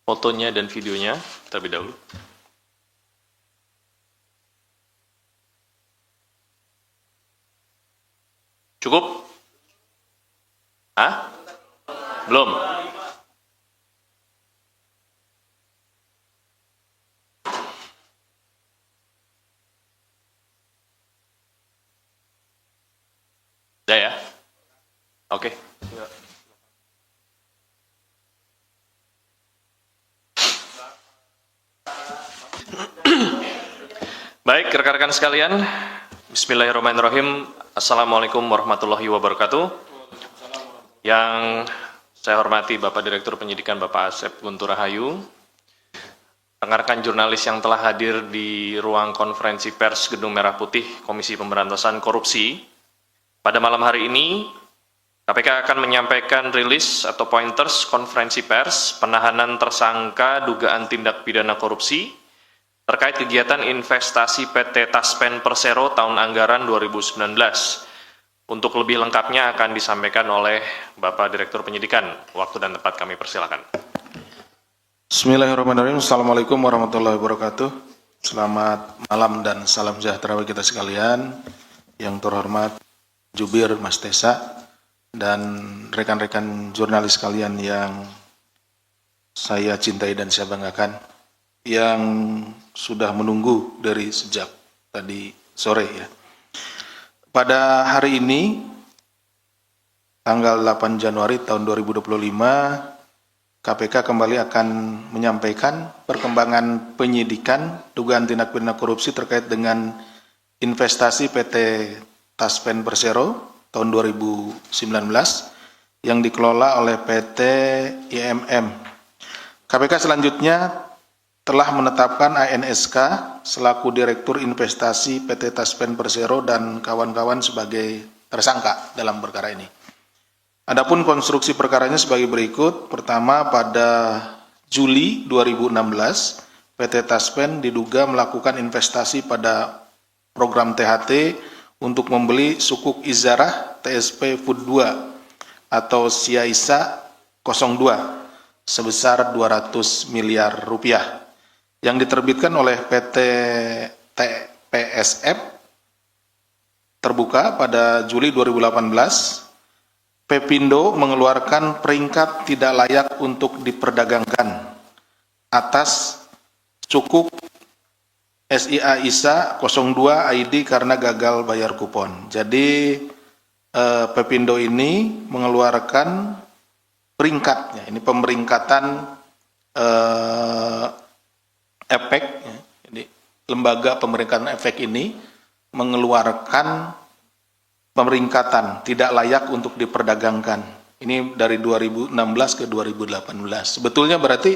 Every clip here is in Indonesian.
fotonya dan videonya terlebih dahulu. Cukup? Hah? Belum? Udah ya? Oke. Baik, rekan-rekan sekalian, Bismillahirrahmanirrahim. Assalamualaikum warahmatullahi wabarakatuh. Yang saya hormati Bapak Direktur Penyidikan Bapak Asep Guntur Rahayu, rekan-rekan jurnalis yang telah hadir di ruang konferensi pers Gedung Merah Putih Komisi Pemberantasan Korupsi. Pada malam hari ini, KPK akan menyampaikan rilis atau pointers konferensi pers penahanan tersangka dugaan tindak pidana korupsi terkait kegiatan investasi PT Taspen Persero tahun anggaran 2019. Untuk lebih lengkapnya akan disampaikan oleh Bapak Direktur Penyidikan. Waktu dan tempat kami persilakan. Bismillahirrahmanirrahim. Assalamualaikum warahmatullahi wabarakatuh. Selamat malam dan salam sejahtera bagi kita sekalian. Yang terhormat Jubir Mas Tesa dan rekan-rekan jurnalis sekalian yang saya cintai dan saya banggakan, yang sudah menunggu dari sejak tadi sore ya. Pada hari ini, tanggal 8 Januari tahun 2025, KPK kembali akan menyampaikan perkembangan penyidikan dugaan tindak pidana korupsi terkait dengan investasi PT Taspen Persero tahun 2019 yang dikelola oleh PT IMM. KPK selanjutnya telah menetapkan ANSK selaku Direktur Investasi PT Taspen Persero dan kawan-kawan sebagai tersangka dalam perkara ini. Adapun konstruksi perkaranya sebagai berikut. Pertama, pada Juli 2016, PT Taspen diduga melakukan investasi pada program THT untuk membeli sukuk Izarah TSP Food 2 atau Siaisa 02 sebesar 200 miliar rupiah yang diterbitkan oleh PT TPSF terbuka pada Juli 2018. Pepindo mengeluarkan peringkat tidak layak untuk diperdagangkan atas sukuk SIA ISA 02 ID karena gagal bayar kupon. Jadi Pepindo ini mengeluarkan peringkatnya, ini pemeringkatan efek. Jadi lembaga pemeringkatan efek ini mengeluarkan pemeringkatan tidak layak untuk diperdagangkan. Ini dari 2016 ke 2018. Sebetulnya berarti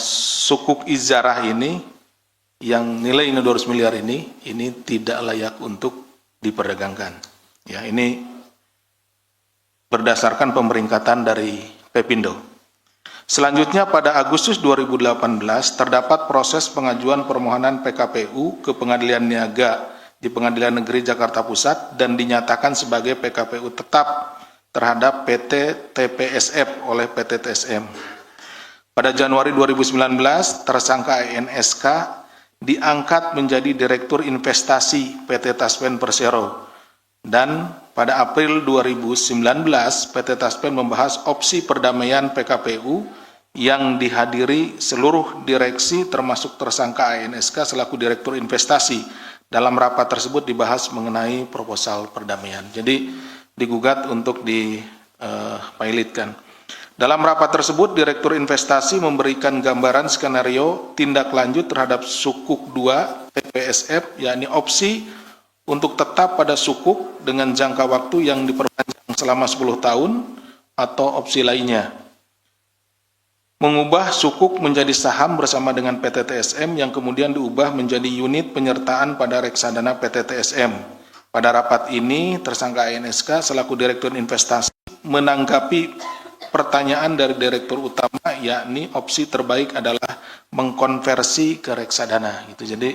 sukuk Izarah ini yang nilainya 200 miliar ini tidak layak untuk diperdagangkan. Ya, ini berdasarkan pemeringkatan dari Pepindo. Selanjutnya pada Agustus 2018 terdapat proses pengajuan permohonan PKPU ke Pengadilan Niaga di Pengadilan Negeri Jakarta Pusat dan dinyatakan sebagai PKPU tetap terhadap PT TPSF oleh PT TSM. Pada Januari 2019 tersangka ANSK diangkat menjadi Direktur Investasi PT Taspen Persero dan pada April 2019 PT Taspen membahas opsi perdamaian PKPU yang dihadiri seluruh direksi termasuk tersangka ANSK selaku Direktur Investasi. Dalam rapat tersebut dibahas mengenai proposal perdamaian. Jadi digugat untuk dipilotkan. Dalam rapat tersebut, Direktur Investasi memberikan gambaran skenario tindak lanjut terhadap sukuk 2 TPSF, yakni opsi untuk tetap pada sukuk dengan jangka waktu yang diperpanjang selama 10 tahun atau opsi lainnya. Mengubah sukuk menjadi saham bersama dengan PT TSM yang kemudian diubah menjadi unit penyertaan pada reksadana PT TSM. Pada rapat ini, tersangka ANSK selaku Direktur Investasi menanggapi pertanyaan dari Direktur Utama, yakni opsi terbaik adalah mengkonversi ke reksadana. Gitu. Jadi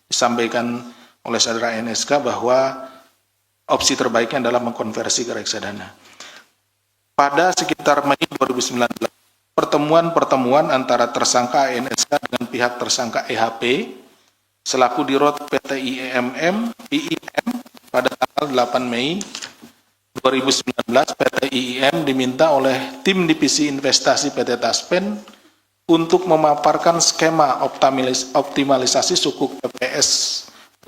disampaikan oleh saudara NSK bahwa opsi terbaiknya adalah mengkonversi ke reksadana. Pada sekitar Mei 2019, pertemuan-pertemuan antara tersangka ANSK dengan pihak tersangka EHP selaku Dirut PT IIM pada tanggal 8 Mei 2019. PT IIM diminta oleh tim divisi investasi PT Taspen untuk memaparkan skema optimalisasi sukuk TPS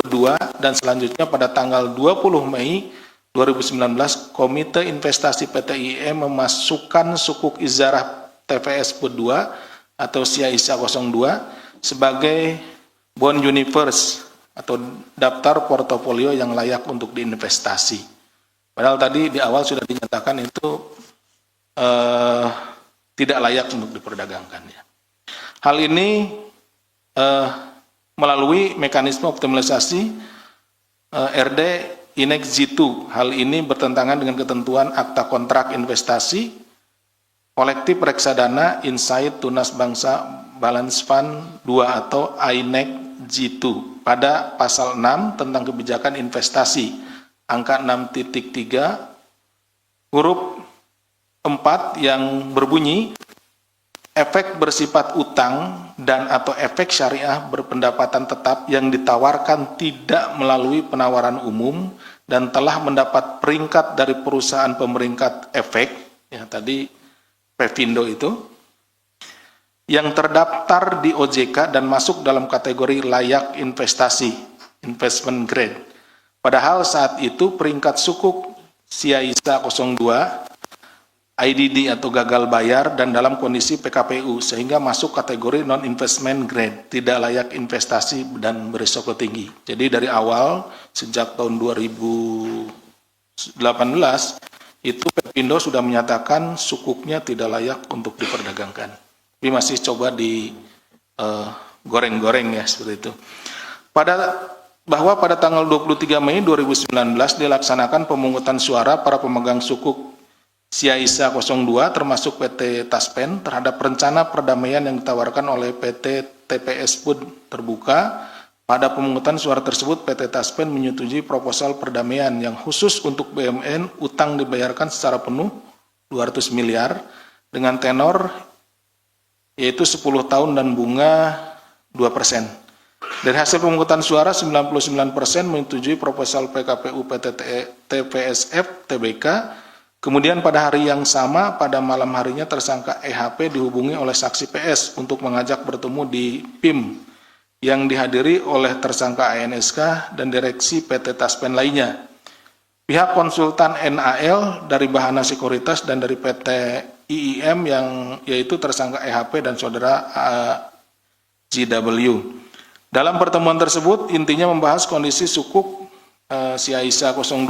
kedua, dan selanjutnya pada tanggal 20 Mei 2019 Komite Investasi PT IIM memasukkan sukuk izarah TPS kedua atau SIAISA 02 sebagai bond universe atau daftar portofolio yang layak untuk diinvestasi. Padahal tadi di awal sudah dinyatakan itu tidak layak untuk diperdagangkan. Ya. Hal ini melalui mekanisme optimalisasi RD Inex Jitu. Hal ini bertentangan dengan ketentuan Akta Kontrak Investasi, Kolektif Reksadana, Insight, Tunas Bangsa, Balance Fund 2 atau INEX Jitu pada pasal 6 tentang kebijakan investasi, angka 6.3, huruf 4 yang berbunyi, efek bersifat utang dan atau efek syariah berpendapatan tetap yang ditawarkan tidak melalui penawaran umum dan telah mendapat peringkat dari perusahaan pemeringkat efek, ya tadi Pevindo itu, yang terdaftar di OJK dan masuk dalam kategori layak investasi, investment grade. Padahal saat itu peringkat sukuk SIAISA 02, IDD atau gagal bayar dan dalam kondisi PKPU sehingga masuk kategori non-investment grade, tidak layak investasi dan berisiko tinggi. Jadi dari awal sejak tahun 2018 itu Pevindo sudah menyatakan sukuknya tidak layak untuk diperdagangkan. Tapi masih coba di goreng-goreng ya seperti itu. Bahwa pada tanggal 23 Mei 2019 dilaksanakan pemungutan suara para pemegang sukuk SIAISA 02 termasuk PT Taspen terhadap rencana perdamaian yang ditawarkan oleh PT TPS Pud terbuka. Pada pemungutan suara tersebut PT Taspen menyetujui proposal perdamaian yang khusus untuk BUMN, utang dibayarkan secara penuh 200 miliar dengan tenor yaitu 10 tahun dan bunga 2%. Dari hasil pemungutan suara 99% menyetujui proposal PKPU PT TPSF TBK. Kemudian pada hari yang sama, pada malam harinya tersangka EHP dihubungi oleh saksi PS untuk mengajak bertemu di PIM yang dihadiri oleh tersangka ANSK dan direksi PT Taspen lainnya. Pihak konsultan NAL dari Bahana Sekuritas dan dari PT IIM yang yaitu tersangka EHP dan saudara JW. Dalam pertemuan tersebut intinya membahas kondisi sukuk SIAISA 02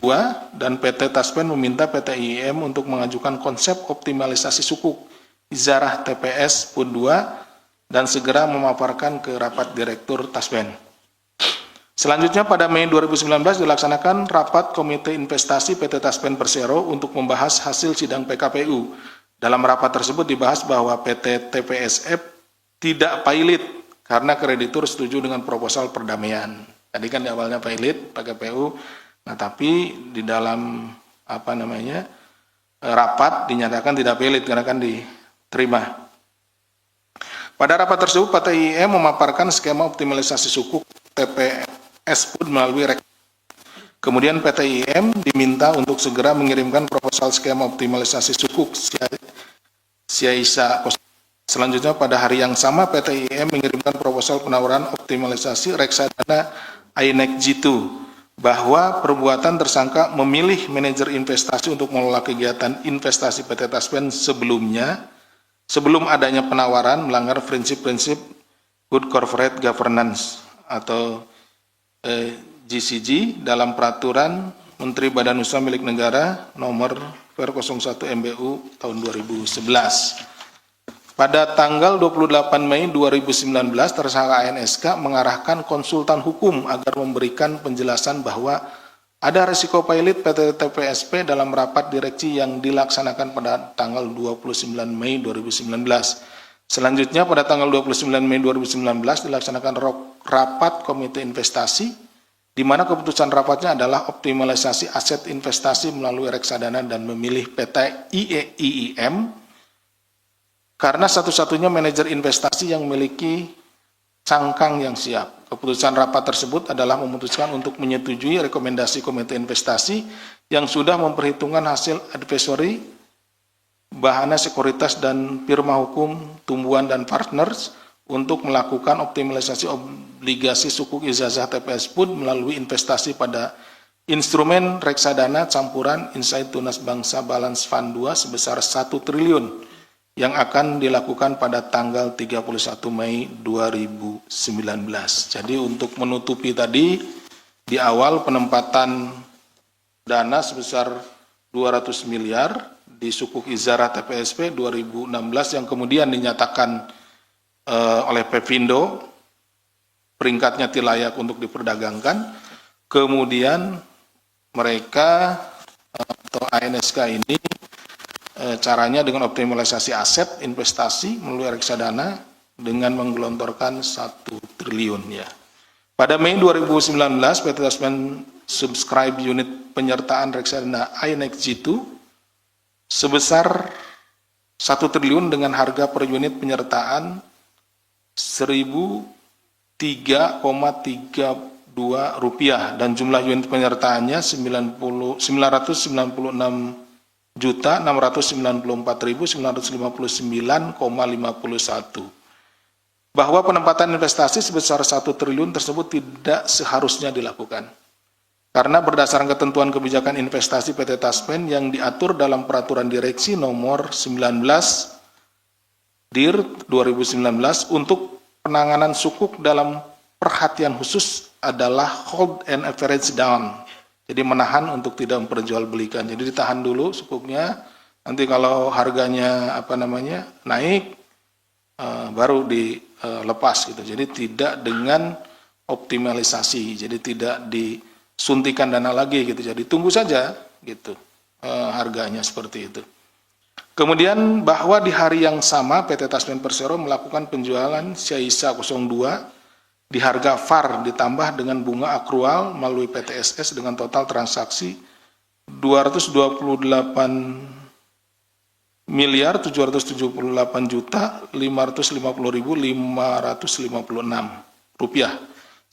dan PT Taspen meminta PT IIM untuk mengajukan konsep optimalisasi sukuk izarah TPS PUD 2 dan segera memaparkan ke rapat direktur Taspen. Selanjutnya pada Mei 2019 dilaksanakan rapat Komite Investasi PT Taspen Persero untuk membahas hasil sidang PKPU. Dalam rapat tersebut dibahas bahwa PT TPSF tidak pilot karena kreditur setuju dengan proposal perdamaian. Tadi kan di awalnya pilot PKPU, nah tapi di dalam rapat dinyatakan tidak pilot karena kan diterima. Pada rapat tersebut PT IIM memaparkan skema optimalisasi sukuk TPS Pud melalui kemudian PT IIM diminta untuk segera mengirimkan proposal skema optimalisasi sukuk SIAISA. Selanjutnya pada hari yang sama PT IIM mengirimkan proposal penawaran optimalisasi reksadana INEX Jitu bahwa perbuatan tersangka memilih manajer investasi untuk mengelola kegiatan investasi PT Taspen sebelum adanya penawaran melanggar prinsip-prinsip Good Corporate Governance atau GCG dalam peraturan Menteri Badan Usaha Milik Negara nomor 01 MBU tahun 2011. Pada tanggal 28 Mei 2019, tersangka ANSK mengarahkan konsultan hukum agar memberikan penjelasan bahwa ada risiko pilot PT TPSP dalam rapat direksi yang dilaksanakan pada tanggal 29 Mei 2019. Selanjutnya pada tanggal 29 Mei 2019 dilaksanakan rapat Komite Investasi, di mana keputusan rapatnya adalah optimalisasi aset investasi melalui reksadana dan memilih PT IIM karena satu-satunya manajer investasi yang memiliki cangkang yang siap. Keputusan rapat tersebut adalah memutuskan untuk menyetujui rekomendasi Komite Investasi yang sudah memperhitungkan hasil advisory, bahana sekuritas dan firma hukum tumbuhan dan partners untuk melakukan optimalisasi obligasi sukuk ijazah TPS PUD melalui investasi pada instrumen reksadana campuran Insight Tunas Bangsa Balance Fund 2 sebesar 1 triliun yang akan dilakukan pada tanggal 31 Mei 2019. Jadi untuk menutupi tadi, di awal penempatan dana sebesar 200 miliar di sukuk Izarah TPSP 2016 yang kemudian dinyatakan oleh Pevindo, peringkatnya tidak layak untuk diperdagangkan, kemudian mereka atau ANSK ini caranya dengan optimalisasi aset investasi melalui reksadana dengan menggelontorkan 1 triliun ya. Pada Mei 2019 PT Taspen subscribe unit penyertaan reksadana INEX G2 sebesar 1 triliun dengan harga per unit penyertaan 1.003,32 rupiah dan jumlah unit penyertaannya 996.694.959,51. Bahwa penempatan investasi sebesar 1 triliun tersebut tidak seharusnya dilakukan. Karena berdasarkan ketentuan kebijakan investasi PT Taspen yang diatur dalam Peraturan Direksi Nomor 19 DIR 2019 untuk penanganan sukuk dalam perhatian khusus adalah hold and average down. Jadi menahan untuk tidak memperjualbelikan. Jadi ditahan dulu sukuknya, nanti kalau harganya naik baru dilepas gitu. Jadi tidak dengan optimalisasi. Jadi tidak disuntikan dana lagi gitu. Jadi tunggu saja gitu harganya seperti itu. Kemudian bahwa di hari yang sama PT Taspen Persero melakukan penjualan Syaisa 02 di harga VAR ditambah dengan bunga akrual melalui PTSS dengan total transaksi 228.778.550.556 rupiah.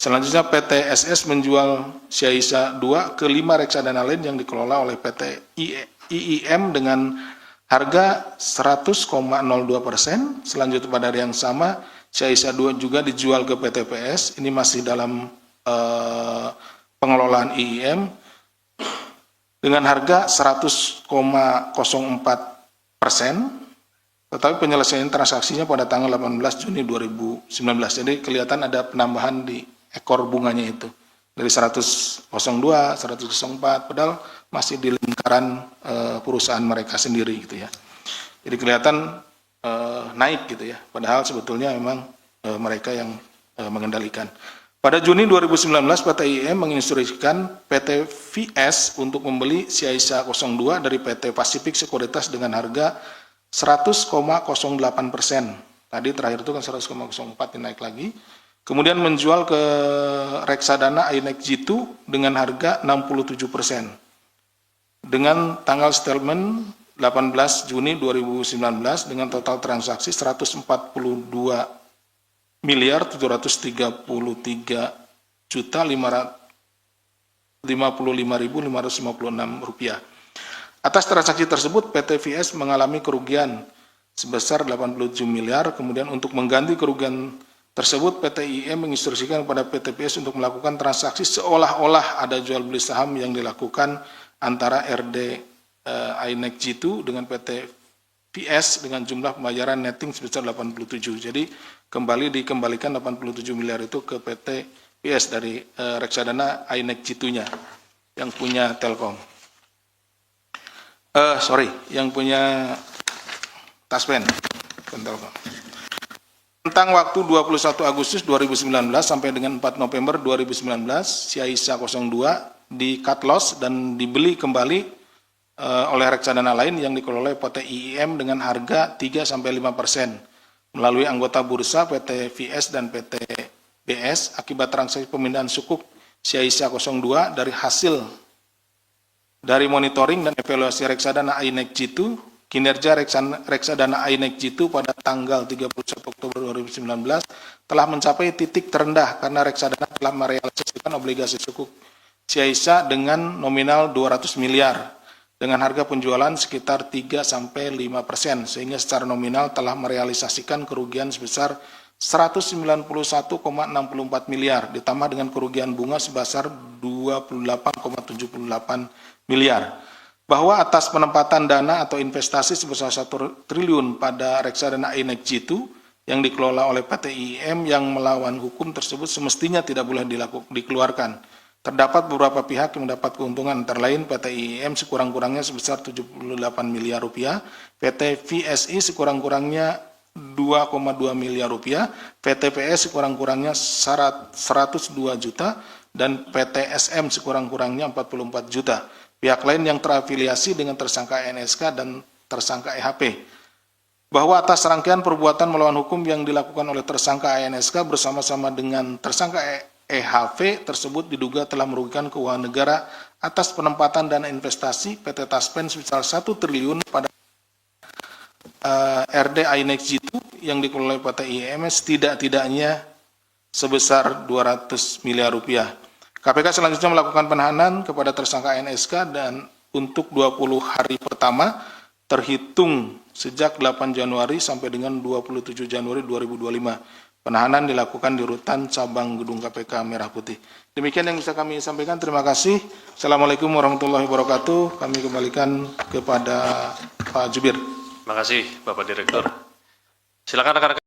Selanjutnya PTSS menjual Syaisa 2 ke 5 reksadana lain yang dikelola oleh PT IIM dengan harga 100,02%. Selanjutnya pada hari yang sama, Syaisa 2 juga dijual ke PTPS. Ini masih dalam pengelolaan IIM dengan harga 100,04%. Tetapi penyelesaian transaksinya pada tanggal 18 Juni 2019. Jadi kelihatan ada penambahan di ekor bunganya itu. Dari 102, 104, padahal masih di lingkaran perusahaan mereka sendiri gitu ya. Jadi kelihatan naik gitu ya, padahal sebetulnya memang mereka yang mengendalikan. Pada Juni 2019 PT IIM menginstruksikan PT VS untuk membeli Syaisa 02 dari PT Pasifik Sekuritas dengan harga 100,08%. Tadi terakhir itu kan 100,04 naik lagi. Kemudian menjual ke reksadana INEX G2 dengan harga 67%. Dengan tanggal settlement 18 Juni 2019 dengan total transaksi 142.733.555.556 rupiah. Atas transaksi tersebut PT VS mengalami kerugian sebesar 87 miliar. Kemudian untuk mengganti kerugian tersebut PT IIM menginstruksikan kepada PT VS untuk melakukan transaksi seolah-olah ada jual beli saham yang dilakukan antara RD INEX G2 dengan PT VS dengan jumlah pembayaran netting sebesar 87. Jadi kembali dikembalikan 87 miliar itu ke PT VS dari reksadana INEX G2-nya yang punya Telkom. Yang punya Taspen Telkom. Tentang waktu 21 Agustus 2019 sampai dengan 4 November 2019, Syaisa 02 di cut loss dan dibeli kembali oleh reksadana lain yang dikelola PT IIM dengan harga 3-5% melalui anggota bursa PT VS dan PT BS akibat transaksi pemindahan sukuk Syaisa 02 dari hasil dari monitoring dan evaluasi reksadana INEX G2 kinerja reksadana INEC Jitu pada tanggal 31 Oktober 2019 telah mencapai titik terendah karena reksadana telah merealisasikan obligasi sukuk Ciaisa dengan nominal 200 miliar dengan harga penjualan sekitar 3-5%, sehingga secara nominal telah merealisasikan kerugian sebesar 191,64 miliar, ditambah dengan kerugian bunga sebesar 28,78 miliar. Bahwa atas penempatan dana atau investasi sebesar 1 triliun pada reksadana INEC Jitu yang dikelola oleh PT IIM yang melawan hukum tersebut semestinya tidak boleh dikeluarkan. Terdapat beberapa pihak yang mendapat keuntungan, antara lain PT IIM sekurang-kurangnya sebesar 78 miliar rupiah, PT VSI sekurang-kurangnya 2,2 miliar rupiah, PT PS sekurang-kurangnya 102 juta, dan PT SM sekurang-kurangnya 44 juta. Pihak lain yang terafiliasi dengan tersangka NSK dan tersangka EHP. Bahwa atas rangkaian perbuatan melawan hukum yang dilakukan oleh tersangka NSK bersama-sama dengan tersangka EHV tersebut diduga telah merugikan keuangan negara atas penempatan dana investasi PT Taspen sebesar 1 triliun pada RD INEC Jitu yang dikelola oleh PT IMS tidak-tidaknya sebesar 200 miliar rupiah. KPK selanjutnya melakukan penahanan kepada tersangka NSK dan untuk 20 hari pertama terhitung sejak 8 Januari sampai dengan 27 Januari 2025. Penahanan dilakukan di Rutan Cabang Gedung KPK Merah Putih. Demikian yang bisa kami sampaikan. Terima kasih. Assalamualaikum warahmatullahi wabarakatuh. Kami kembalikan kepada Pak Jubir. Terima kasih, Bapak Direktur. Silakan rekan-rekan.